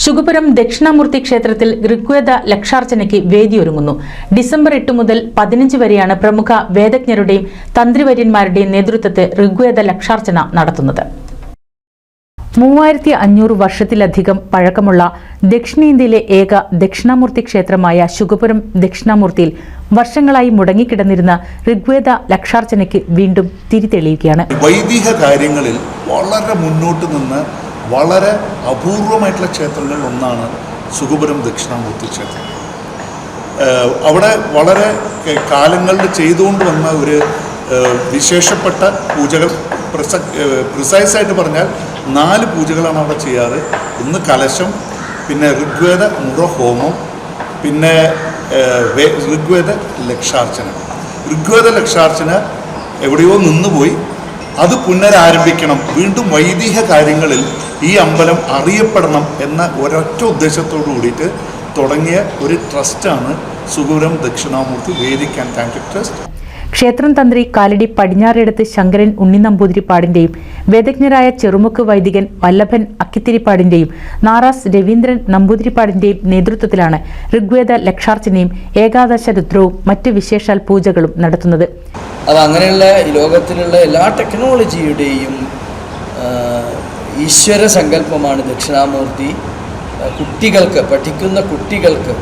ശുഗപുരം ദക്ഷിണാമൂർത്തി ക്ഷേത്രത്തിൽ ഋഗ്വേദ ലക്ഷാർച്ചനയ്ക്ക് വേദിയൊരുങ്ങുന്നു. ഡിസംബർ 8 മുതൽ 15 വരെയാണ് പ്രമുഖ വേദജ്ഞരുടെയും തന്ത്രിവര്യന്മാരുടെയും നേതൃത്വത്തിൽ ഋഗ്വേദ ലക്ഷാർച്ചന നടത്തുന്നത്. 3500 വർഷത്തിലധികം പഴക്കമുള്ള ദക്ഷിണേന്ത്യയിലെ ഏക ദക്ഷിണാമൂർത്തി ക്ഷേത്രമായ ശുഗപുരം ദക്ഷിണാമൂർത്തിയിൽ വർഷങ്ങളായി മുടങ്ങിക്കിടന്നിരുന്ന ഋഗ്വേദ ലക്ഷാർച്ചനയ്ക്ക് വീണ്ടും തിരിതെളിയുകയാണ്. വൈദിക കാര്യങ്ങളിൽ വളരെ മുന്നോട്ട് നിന്ന് വളരെ അപൂർവമായിട്ടുള്ള ക്ഷേത്രങ്ങളിൽ ഒന്നാണ് ശുഗപുരം ദക്ഷിണാമൂർത്തി ക്ഷേത്രം. അവിടെ വളരെ കാലങ്ങളിൽ ചെയ്തുകൊണ്ട് വന്ന ഒരു വിശേഷപ്പെട്ട പൂജകൾ, പ്രിസൈസായിട്ട് പറഞ്ഞാൽ 4 പൂജകളാണ് അവിടെ ചെയ്യാറ്. ഒന്ന് കലശം, പിന്നെ ഋഗ്വേദ മുറഹോമം, പിന്നെ ഋഗ്വേദ ലക്ഷാർച്ചന. ഋഗ്വേദ ലക്ഷാർച്ചന എവിടെയോ നിന്നുപോയി, അത് പുനരാരംഭിക്കണം. വീണ്ടും വൈദിക കാര്യങ്ങളിൽ ഈ അമ്പലം അറിയപ്പെടണം എന്ന ഒരൊറ്റ ഉദ്ദേശത്തോടു കൂടിയിട്ട് തുടങ്ങിയ ഒരു ട്രസ്റ്റാണ് Sukapuram Dakshinamurthy Vedic and tantric trust. ക്ഷേത്രം തന്ത്രി കാലടി പടിഞ്ഞാറെടുത്ത് ശങ്കരൻ ഉണ്ണി നമ്പൂതിരിപ്പാടിന്റെയും വേദജ്ഞരായ ചെറുമുക്ക് വൈദികൻ വല്ലഭൻ അക്കിത്തിരിപ്പാടിന്റെയും നാറാസ് രവീന്ദ്രൻ നമ്പൂതിരിപ്പാടിന്റെയും നേതൃത്വത്തിലാണ് ഋഗ്വേദ ലക്ഷാർച്ചനയും ഏകാദശ രുദ്രവും മറ്റ് വിശേഷാൽ പൂജകളും നടത്തുന്നത്. അത് അങ്ങനെയുള്ള ഈ ലോകത്തിലുള്ള എല്ലാ ടെക്നോളജിയുടെയും ഈശ്വര സങ്കല്പമാണ് ദക്ഷിണാമൂർത്തി. കുട്ടികൾക്ക്, പഠിക്കുന്ന കുട്ടികൾക്ക്,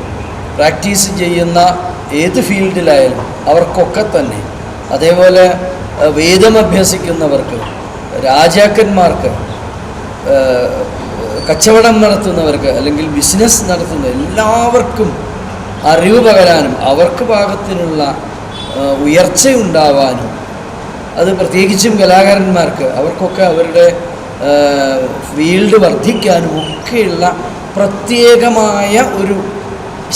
പ്രാക്ടീസ് ചെയ്യുന്ന ഏത് ഫീൽഡിലായാലും അവർക്കൊക്കെ തന്നെ, അതേപോലെ വേദം അഭ്യസിക്കുന്നവർക്ക്, രാജാക്കന്മാർക്ക്, കച്ചവടം നടത്തുന്നവർക്ക്, അല്ലെങ്കിൽ ബിസിനസ് നടത്തുന്ന എല്ലാവർക്കും അറിവ് പകരാനും അവർക്ക് പാകത്തിനുള്ള ഉയർച്ചയുണ്ടാവാനും, അത് പ്രത്യേകിച്ചും കലാകാരന്മാർക്ക് അവർക്കൊക്കെ അവരുടെ ഫീൽഡ് വർദ്ധിക്കാനും ഒക്കെയുള്ള പ്രത്യേകമായ ഒരു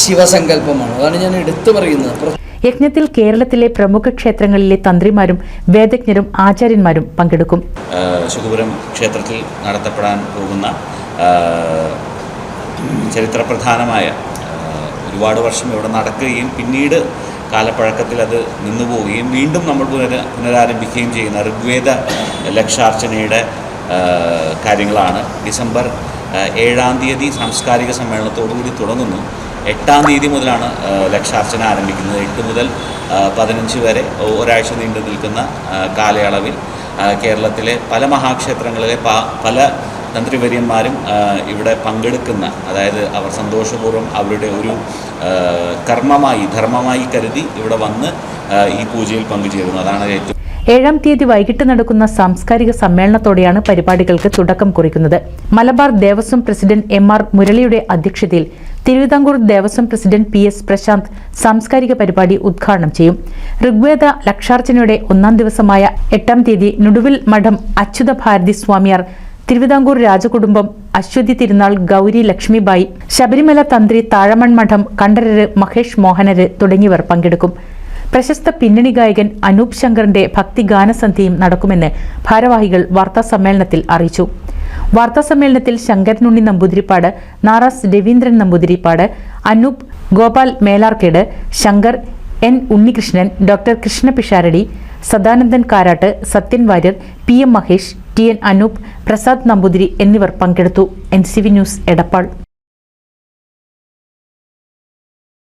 ശിവസങ്കല്പമാണ്. അതാണ് ഞാൻ എടുത്തു പറയുന്നത്. യജ്ഞത്തിൽ കേരളത്തിലെ പ്രമുഖ ക്ഷേത്രങ്ങളിലെ തന്ത്രിമാരും വേദജ്ഞരും ആചാര്യന്മാരും പങ്കെടുക്കും. ശുഗപുരം ക്ഷേത്രത്തിൽ നടത്തപ്പെടാൻ പോകുന്ന ചരിത്രപ്രധാനമായ ഒരുപാട് വർഷം ഇവിടെ നടക്കുകയും പിന്നീട് കാലപ്പഴക്കത്തിൽ അത് നിന്നുപോവുകയും വീണ്ടും നമ്മൾ പുനരാരംഭിക്കുകയും ചെയ്യുന്ന ഋഗ്വേദ ലക്ഷാർച്ചനയുടെ കാര്യങ്ങളാണ്. ഡിസംബർ 7-ാം തീയതി സാംസ്കാരിക സമ്മേളനത്തോടുകൂടി തുടങ്ങുന്നു. 8-ാം തീയതി മുതലാണ് ലക്ഷാർച്ചന ആരംഭിക്കുന്നത്. 8 മുതൽ 15 വരെ ഒരാഴ്ച നീണ്ടു നിൽക്കുന്ന കാലയളവിൽ കേരളത്തിലെ പല മഹാക്ഷേത്രങ്ങളിലെ പല തന്ത്രിവര്യന്മാരും ഇവിടെ പങ്കെടുക്കുന്ന, അതായത് അവർ സന്തോഷപൂർവ്വം അവരുടെ ഒരു കർമ്മമായി, ധർമ്മമായി കരുതി ഇവിടെ വന്ന് ഈ പൂജയിൽ പങ്കുചേരുന്നു. അതാണ് ഏറ്റവും. 7-ാം തീയതി വൈകിട്ട് നടക്കുന്ന സാംസ്കാരിക സമ്മേളനത്തോടെയാണ് പരിപാടികൾക്ക് തുടക്കം കുറിക്കുന്നത്. മലബാർ ദേവസ്വം പ്രസിഡന്റ് MR മുരളിയുടെ അധ്യക്ഷതയിൽ തിരുവിതാംകൂർ ദേവസ്വം പ്രസിഡന്റ് PS പ്രശാന്ത് സാംസ്കാരിക പരിപാടി ഉദ്ഘാടനം ചെയ്യും. ഋഗ്വേദ ലക്ഷാർച്ചനയുടെ 1-ാം ദിവസമായ 8-ാം തീയതി നുടുവിൽ മഠം അച്യുത ഭാരതി സ്വാമിയാർ, തിരുവിതാംകൂർ രാജകുടുംബം, അശ്വതി തിരുനാൾ ഗൗരി ലക്ഷ്മിബായി, ശബരിമല തന്ത്രി താഴമൺ മഠം കണ്ഠരര് മഹേഷ് മോഹനര് തുടങ്ങിയവർ പങ്കെടുക്കും. പ്രശസ്ത പിന്നണി ഗായകൻ അനൂപ് ശങ്കറിന്റെ ഭക്തിഗാനസന്ധ്യയും നടക്കുമെന്ന് ഭാരവാഹികൾ വാർത്താസമ്മേളനത്തിൽ അറിയിച്ചു. വാർത്താസമ്മേളനത്തിൽ Sankaranunni Namboothiripad, Naras Raveendran Namboothiripad, Anoop, Gopal Melarkode, Shankar, N Unnikrishnan, doctor Krishna Pisharody, Sadanandan Karat, Sathyan Warrier, PM Mahesh, TN Anoop, Prasad Namboothiri എന്നിവർ പങ്കെടുത്തു. NCV news, Edappal.